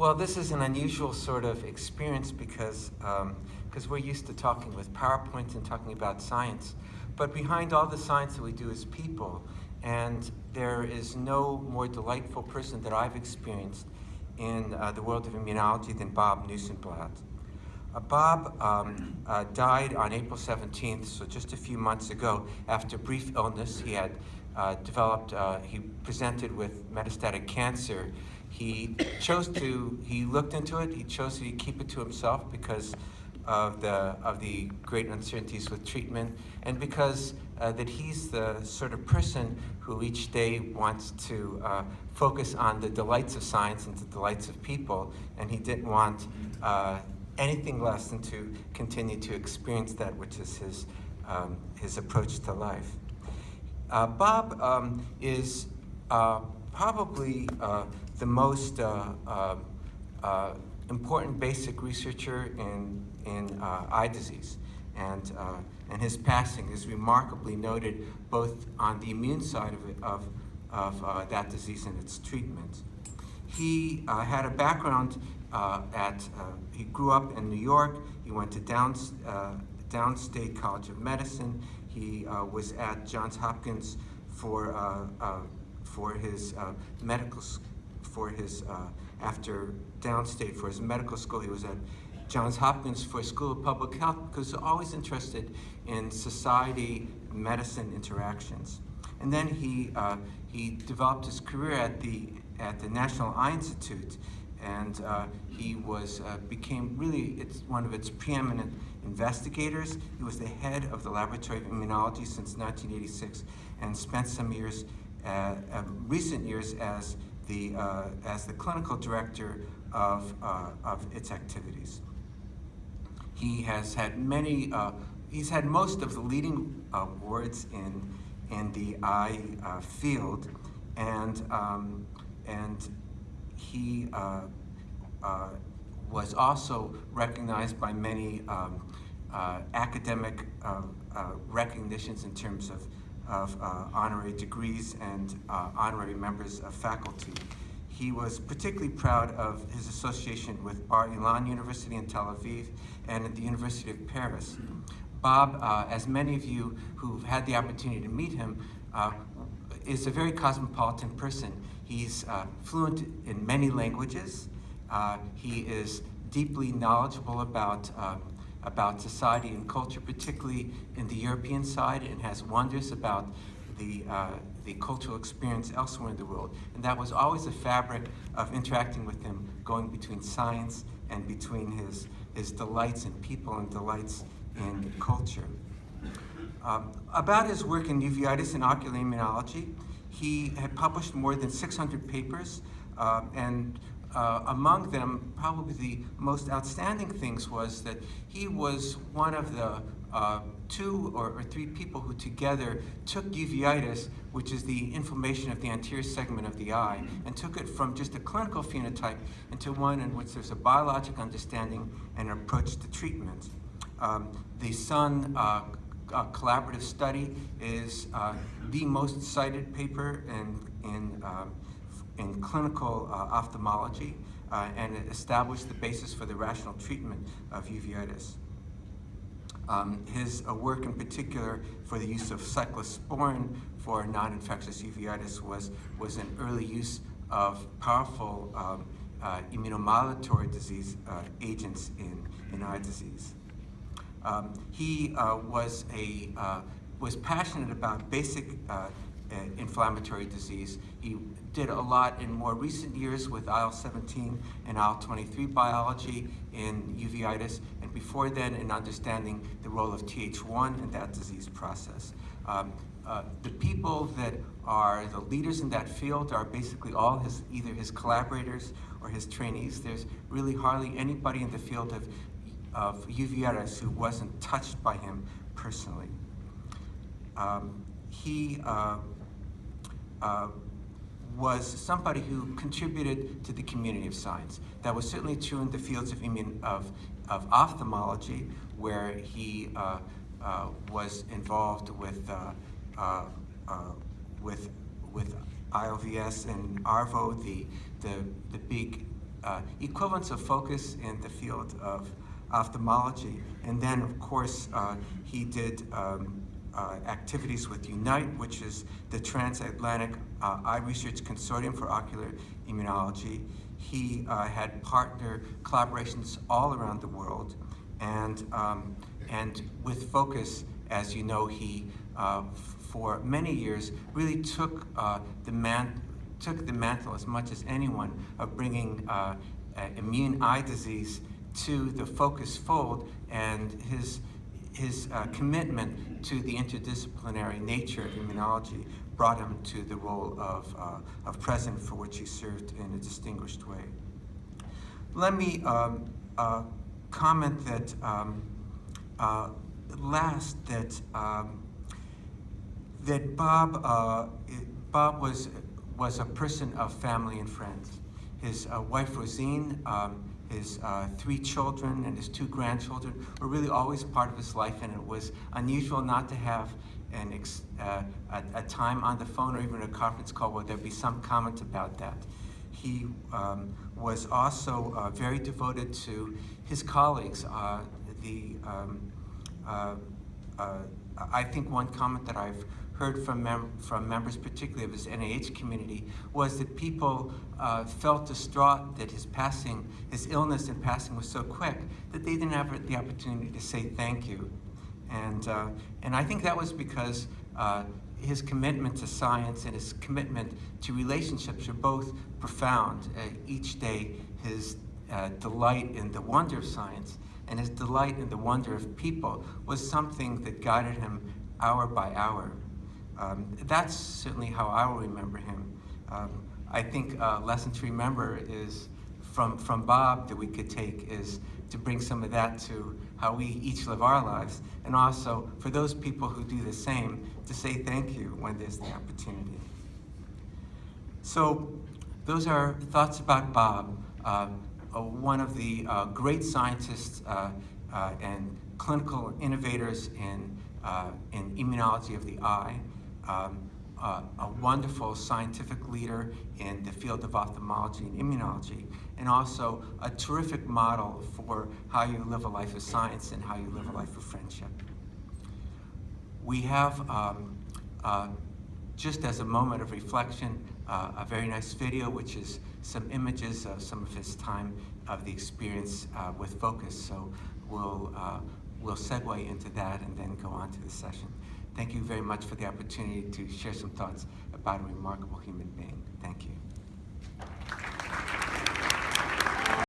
Well, this is an unusual sort of experience because we're used to talking with PowerPoint and talking about science. But behind all the science that we do is people. And there is no more delightful person that I've experienced in the world of immunology than Bob Nussenblatt. Bob died on April 17th, so just a few months ago, after brief illness. He had he presented with metastatic cancer. He looked into it, he chose to keep it to himself because of the great uncertainties with treatment, and because that he's the sort of person who each day wants to focus on the delights of science and the delights of people, and he didn't want anything less than to continue to experience that, which is his approach to life. Bob is probably the most important basic researcher in eye disease, and his passing is remarkably noted both on the immune side of that disease and its treatment. He had a background he grew up in New York. He went to Downstate College of Medicine. He was at Johns Hopkins for his after Downstate for his medical school. He was at Johns Hopkins for School of Public Health because he was always interested in society medicine interactions. And then he developed his career at the National Eye Institute, and he became really one of its preeminent investigators. He was the head of the Laboratory of Immunology since 1986, and spent some years, recent years, as the clinical director of its activities. He has had he's had most of the leading awards in the eye field, and he was also recognized by many academic recognitions in terms of honorary degrees and honorary members of faculty. He was particularly proud of his association with Bar Ilan University in Tel Aviv and at the University of Paris. Bob, as many of you who've had the opportunity to meet him, is a very cosmopolitan person. He's fluent in many languages. He is deeply knowledgeable about society and culture, particularly in the European side, and has wonders about the cultural experience elsewhere in the world. And that was always a fabric of interacting with him, going between science and between his delights in people and delights in culture. About his work in uveitis and ocular immunology, he had published more than 600 papers, and among them, probably the most outstanding things was that he was one of the 2 or 3 people who together took uveitis, which is the inflammation of the anterior segment of the eye, and took it from just a clinical phenotype into one in which there's a biologic understanding and an approach to treatment. The Sun collaborative study is the most cited paper in clinical ophthalmology, and it established the basis for the rational treatment of uveitis. His work in particular for the use of cyclosporin for non-infectious uveitis was an early use of powerful immunomodulatory disease agents in eye disease. He was passionate about basic inflammatory disease. He did a lot in more recent years with IL-17 and IL-23 biology in uveitis, and before then in understanding the role of Th1 in that disease process. The people that are the leaders in that field are basically all either his collaborators or his trainees. There's really hardly anybody in the field of uveitis who wasn't touched by him personally. He was somebody who contributed to the community of science. That was certainly true in the fields of ophthalmology, where he was involved with IOVS and ARVO, the big equivalence of focus in the field of ophthalmology. And then, of course, he did activities with UNITE, which is the Transatlantic Eye Research Consortium for Ocular Immunology. He had partner collaborations all around the world, and with FOCIS, as you know, he for many years really took the mantle as much as anyone of bringing immune eye disease to the FOCIS fold, and his commitment to the interdisciplinary nature of immunology brought him to the role of president, for which he served in a distinguished way. Let me comment that that Bob was a person of family and friends. His wife Rosine, his 3 children, and his 2 grandchildren were really always part of his life, and it was unusual not to have a time on the phone or even a conference call where there'd be some comment about that. He was also very devoted to his colleagues. I think one comment that I've heard from members, particularly of his NIH community, was that people felt distraught that his illness and passing was so quick that they didn't have the opportunity to say thank you. And I think that was because his commitment to science and his commitment to relationships are both profound. Each day, his delight in the wonder of science and his delight in the wonder of people was something that guided him hour by hour. That's certainly how I will remember him. I think a lesson to remember is from Bob that we could take is to bring some of that to how we each live our lives, and also for those people who do the same, to say thank you when there's the opportunity. So those are thoughts about Bob, one of the great scientists and clinical innovators in immunology of the eye, a wonderful scientific leader in the field of ophthalmology and immunology, and also a terrific model for how you live a life of science and how you live a life of friendship. We have, just as a moment of reflection, a very nice video, which is some images of some of his time of the experience with FOCIS. So we'll segue into that and then go on to the session. Thank you very much for the opportunity to share some thoughts about a remarkable human being.